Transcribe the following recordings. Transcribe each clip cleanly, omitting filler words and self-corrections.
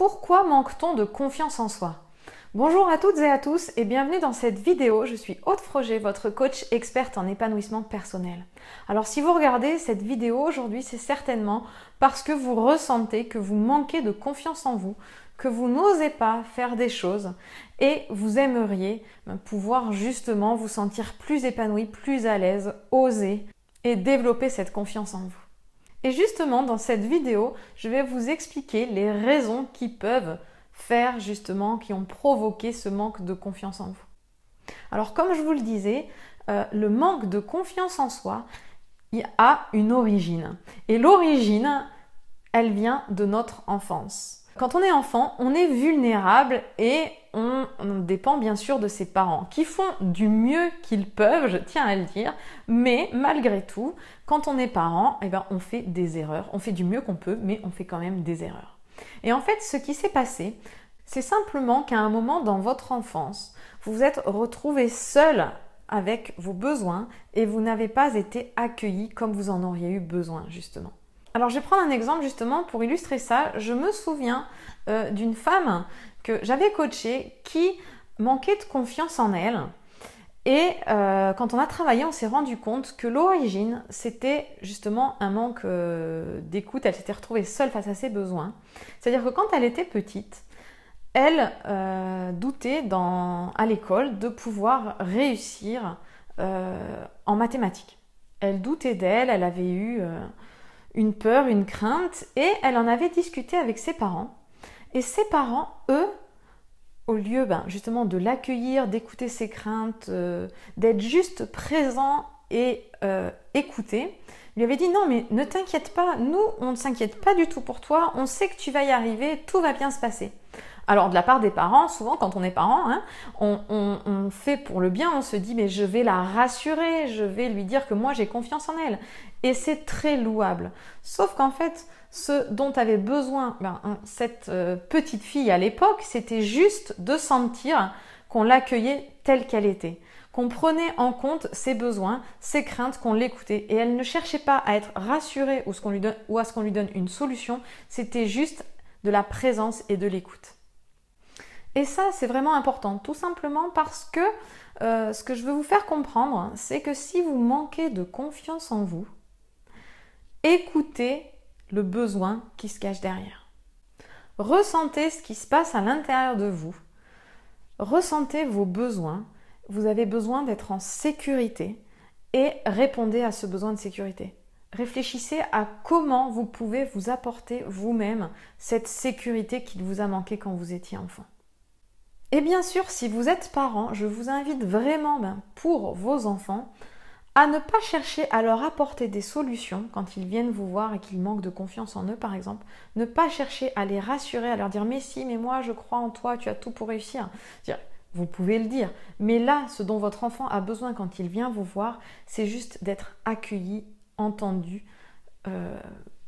pourquoi manque-t-on de confiance en soi? Bonjour à toutes et à tous et bienvenue dans cette vidéo. Je suis Aude Froger, votre coach experte en épanouissement personnel. Alors si vous regardez cette vidéo aujourd'hui, c'est certainement parce que vous ressentez que vous manquez de confiance en vous, que vous n'osez pas faire des choses et vous aimeriez pouvoir justement vous sentir plus épanoui, plus à l'aise, oser et développer cette confiance en vous. Et justement, dans cette vidéo, je vais vous expliquer les raisons qui peuvent faire justement, qui ont provoqué ce manque de confiance en vous. Alors, comme je vous le disais, le manque de confiance en soi a une origine. Et l'origine, elle vient de notre enfance. Quand on est enfant, on est vulnérable et on dépend bien sûr de ses parents qui font du mieux qu'ils peuvent, je tiens à le dire, mais malgré tout, quand on est parent, on fait des erreurs. On fait du mieux qu'on peut, mais on fait quand même des erreurs. Et en fait, ce qui s'est passé, c'est simplement qu'à un moment dans votre enfance, vous vous êtes retrouvé seul avec vos besoins et vous n'avez pas été accueilli comme vous en auriez eu besoin, justement. Alors, je vais prendre un exemple justement pour illustrer ça. Je me souviens d'une femme que j'avais coachée qui manquait de confiance en elle. Et quand on a travaillé, on s'est rendu compte que l'origine, c'était justement un manque d'écoute. Elle s'était retrouvée seule face à ses besoins. C'est-à-dire que quand elle était petite, elle doutait à l'école de pouvoir réussir en mathématiques. Elle doutait d'elle, elle avait eu une peur, une crainte, et elle en avait discuté avec ses parents. Et ses parents, eux, au lieu justement de l'accueillir, d'écouter ses craintes, d'être juste présent et écouter, lui avaient dit non mais ne t'inquiète pas, nous on ne s'inquiète pas du tout pour toi, on sait que tu vas y arriver, tout va bien se passer. Alors de la part des parents, souvent quand on est parent, on fait pour le bien, on se dit mais je vais la rassurer, je vais lui dire que moi j'ai confiance en elle. Et c'est très louable. Sauf qu'en fait, ce dont avait besoin cette petite fille à l'époque, c'était juste de sentir qu'on l'accueillait telle qu'elle était, qu'on prenait en compte ses besoins, ses craintes, qu'on l'écoutait. Et elle ne cherchait pas à être rassurée ou à ce qu'on lui donne une solution, c'était juste de la présence et de l'écoute. Et ça, c'est vraiment important, tout simplement parce que ce que je veux vous faire comprendre, c'est que si vous manquez de confiance en vous, écoutez le besoin qui se cache derrière. Ressentez ce qui se passe à l'intérieur de vous. Ressentez vos besoins. Vous avez besoin d'être en sécurité et répondez à ce besoin de sécurité. Réfléchissez à comment vous pouvez vous apporter vous-même cette sécurité qu'il vous a manqué quand vous étiez enfant. Et bien sûr, si vous êtes parent, je vous invite vraiment pour vos enfants à ne pas chercher à leur apporter des solutions quand ils viennent vous voir et qu'ils manquent de confiance en eux par exemple. Ne pas chercher à les rassurer, à leur dire « mais si, mais moi je crois en toi, tu as tout pour réussir ». Vous pouvez le dire, mais là, ce dont votre enfant a besoin quand il vient vous voir, c'est juste d'être accueilli, entendu,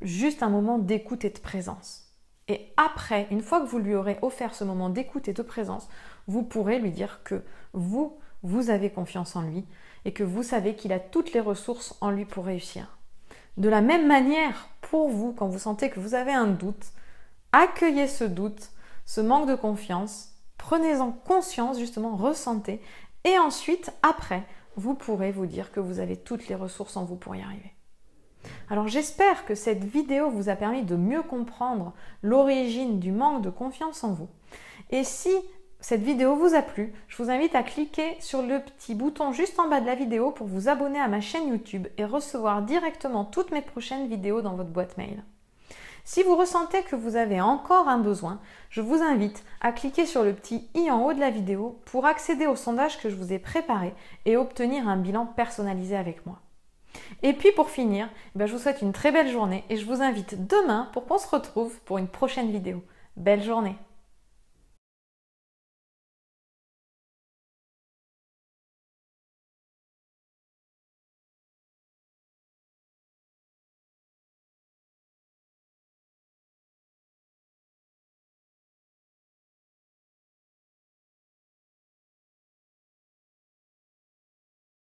juste un moment d'écoute et de présence. Et après, une fois que vous lui aurez offert ce moment d'écoute et de présence, vous pourrez lui dire que vous avez confiance en lui et que vous savez qu'il a toutes les ressources en lui pour réussir. De la même manière, pour vous, quand vous sentez que vous avez un doute, accueillez ce doute, ce manque de confiance, prenez-en conscience, justement, ressentez, et ensuite, après, vous pourrez vous dire que vous avez toutes les ressources en vous pour y arriver. Alors j'espère que cette vidéo vous a permis de mieux comprendre l'origine du manque de confiance en vous. Et si cette vidéo vous a plu, je vous invite à cliquer sur le petit bouton juste en bas de la vidéo pour vous abonner à ma chaîne YouTube et recevoir directement toutes mes prochaines vidéos dans votre boîte mail. Si vous ressentez que vous avez encore un besoin, je vous invite à cliquer sur le petit i en haut de la vidéo pour accéder au sondage que je vous ai préparé et obtenir un bilan personnalisé avec moi. Et puis pour finir, je vous souhaite une très belle journée et je vous invite demain pour qu'on se retrouve pour une prochaine vidéo. Belle journée!